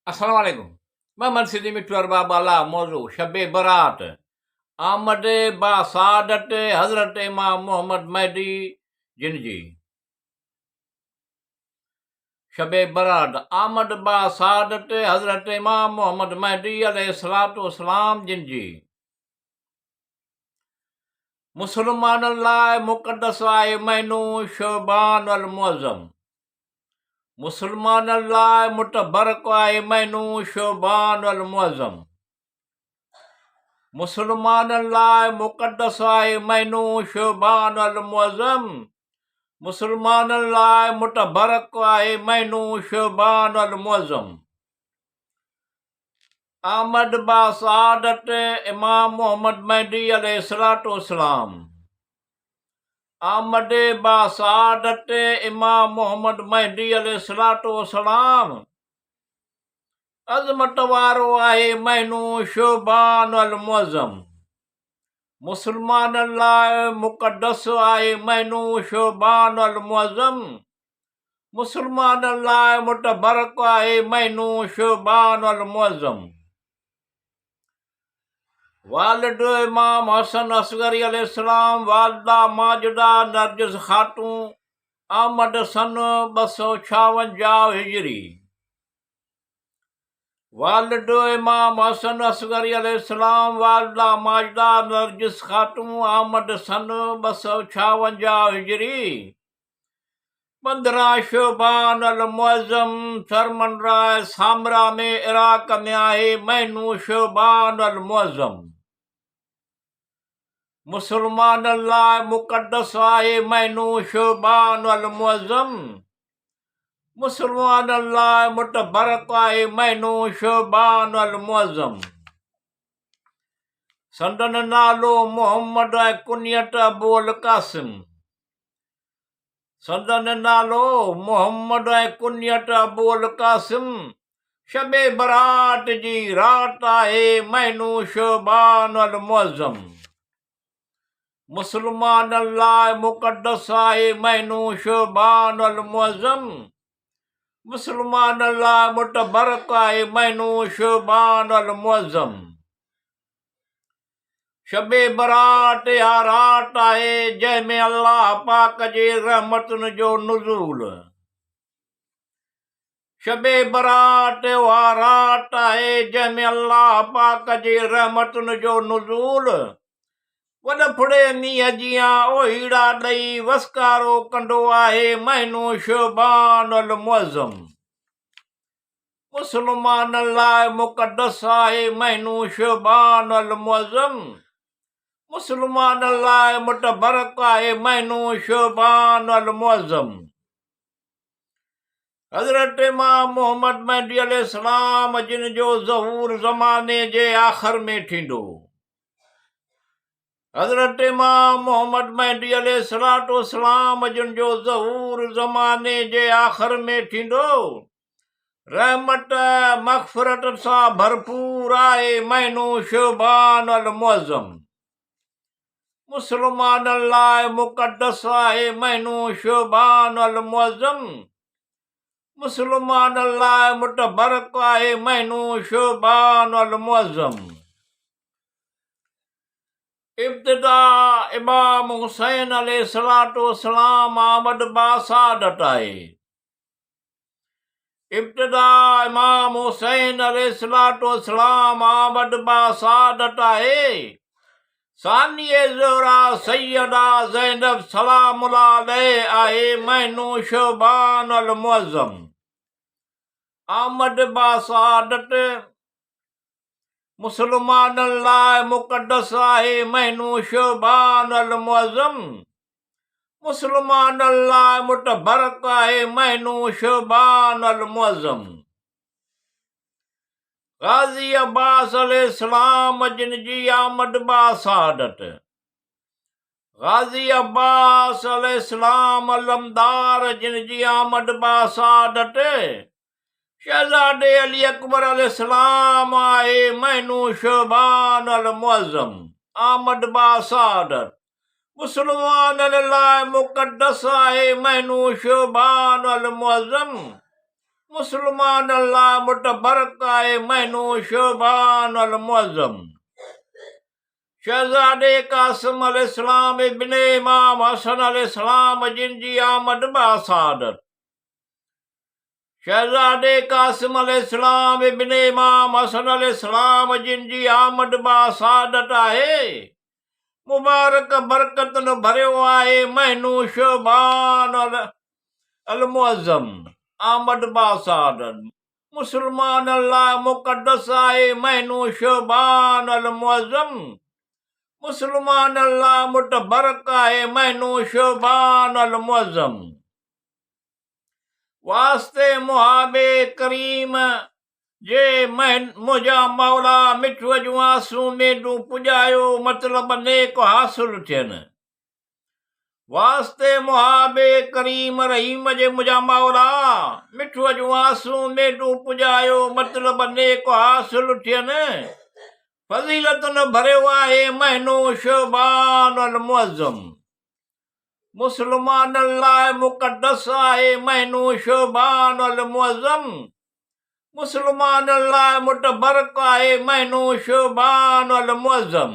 अस्सलाम वालेकुम। मोहम्मद सिद्दीक मिठू बाला मौजू शब बरात आमद बा सादत हजरत इमाम मोहम्मद महदी जिन जी। शब बरात आमद बा सादत हजरत इमाम मोहम्मद महदी अलैहिस्सलातु वस्सलाम जिन जी। मुसलमाननि लाइ मुक़दस आहे महीनो शबान अल मुअज़्ज़म। मुसलमाननि लाइ मुतबरक आहे महीनो शबान अल मुअज़्ज़म। मुसलमाननि लाइ मुक़दस आहे महीनो शबान अल मुअज़्ज़म। मुसलमाननि लाइ मुतबरक आहे महीनो शबान अल मुअज़्ज़म। आमद बा सआदत इमाम मोहम्मद महदी अलैहिस्सलातु वस्सलाम। आमद बा सआदत इमाम मोहम्मद महदी अलैहिस्सलातु वस्सलाम। अज़मत वारो आहे महीनो शबान अल मुअज़्ज़म। मुसलमाननि लाइ मुक़दस आहे महीनो शबान अल मुअज़्ज़म। मुसलमाननि लाइ मुतबरक आहे महीनो शबान अल मुअज़्ज़म। वालिद इमाम हसन असगरी अलैहिस्सलाम वालिदा माजिदा नरगिस खातून आमद सन 256 हिजरी। वालिद इमाम हसन असगरी अलैहिस्सलाम वालिदा माजिदा नरगिस खातून आमद सन 256 हिजरी। 15 शबान अल मुअज़्ज़म सरमन राय सामरा में इराक में आहे महीनो शबान अल मुअज़्ज़म। मुसलमाननि लाइ मुक़दस आहे महीनो शबान अल मुअज़्ज़म। मुसलमाननि लाइ मुतबरक आहे महीनो शबान अल मुअज़्ज़म। संदन नालो मोहम्मद ऐं कुनियत अबू अल कासिम। संदन नालो मोहम्मद ऐं कुनियत अबू अल कासिम। शब बरात जी रात आहे महीनो शबान अल मुअज़्ज़म। मुसलमाननि लाइ मुक़दस आहे महीनो शबान अल मुअज़्ज़म। मुसलमाननि लाइ मुतबरक आहे महीनो शबान अल मुअज़्ज़म। शब बरात या रात आहे जंहिंमें अल्लाह पाक जे रहमतुनि जो नुज़ूल। शब बरात उहा रात आहे जंहिंमें अल्लाह पाक जे रहमतुनि जो नुज़ूल। वॾ फुड़े मींहं जीअं ओहीड़ा ॾेई वसकारो कंदो आहे महीनो शबान अल मुअज़्ज़म। मुसलमाननि लाइ मुक़दस आहे महीनो शबान अल मुअज़्ज़म। मुसलमाननि लाइ मुतबरक आहे महीनो शबान अल मुअज़्ज़म। हज़रत इमाम मोहम्मद महदी अलैहिस्सलाम जिन जो ज़हूर ज़माने जे आख़िर में थींदो। हज़रत इमाम मोहम्मद महदी अलैहिस्सलातु वस्सलाम जिन जो ज़हूर ज़माने जे आख़िर में थींदो। रहमत मग़फ़िरत सां भरपूर आहे महीनो शबान अल मुअज़्ज़म। मुसलमाननि लाइ मुक़दस आहे महीनो शबान अल मुअज़्ज़म। मुसलमाननि लाइ मुतबरक आहे महीनो शबान अल मुअज़्ज़म। इब्तिदा इमाम हुसैन अलैहिस्सलातु वस्सलाम आमद बा सआदत आहे। इब्तिदा इमाम हुसैन अलैहिस्सलातु वस्सलाम आमद बा सआदत आहे। सानिए ज़ोहरा सैयदा ज़ैनब सलामुल्लाह अलैह आहे महीनो शबान अल मुअज़्ज़म। आमद बा सआदत मुसलमाननि लाइ मुक़दस आहे महीनो शबान अल मुअज़्ज़म। मुसलमाननि लाइ मुतबरक आहे महीनो शबान अल मुअज़्ज़म। ग़ाज़ी अब्बास अलैहिस्सलाम जिन जी आमद बा सआदत। ग़ाज़ी अब्बास अलैहिस्सलाम अलमदार जिन जी आमद बा सआदत। शहज़ादे अली अकबर अलैहिस्सलाम आहे महीनो शबान अल मुअज़्ज़म। आमद बा सआदत मुसलमाननि लाइ मुक़दस आहे महीनो शबान अल मुअज़्ज़म। मुसलमान अल्लाह मुतबरक आहे महीनो शोबान अल मुअज़्ज़म। शहज़ादे कासिम अलैहिस्सलाम इब्ने इमाम हसन अलैहिस्सलाम जिन जी आमद बासादत। शहज़ादे कासिम अलैहिस्सलाम इब्ने इमाम हसन अलैहिस्सलाम जिन जी आमद बासादत आहे। मुबारक बरकतन भरियो आहे महीनो शोबान अल मुअज़्ज़म। आमद बासादत मुसलमान अल्लाह मुक़द्दस आहे महीनो शोबान अल मुअज़्ज़म। मुसलमान अल्लाह मुतबरक आहे महीनो शोबान अल मुअज़्ज़म। वास्ते मुहाबे करीम जे मुंहिंजा मौला मिठूअ जूं आसूं मेडूं पुॼायो मतिलब नेक हासिल थियनि। वास्ते मुहाबे करीम रहीम जे मुंहिंजा मौला मिठूअ जूं आसूं मेडूं पुॼायो मतिलब नेक हासिल थियनि। फज़ीलतुन भरियो आहे महीनो शोबान अल मुअज़्ज़म। मुसलमान लाइ मुक़द्दस आहे महीनो शोबान अल मुअज़्ज़म। मुसलमान लाइ मुतबरक आहे महीनो शोबान अल मुअज़्ज़म।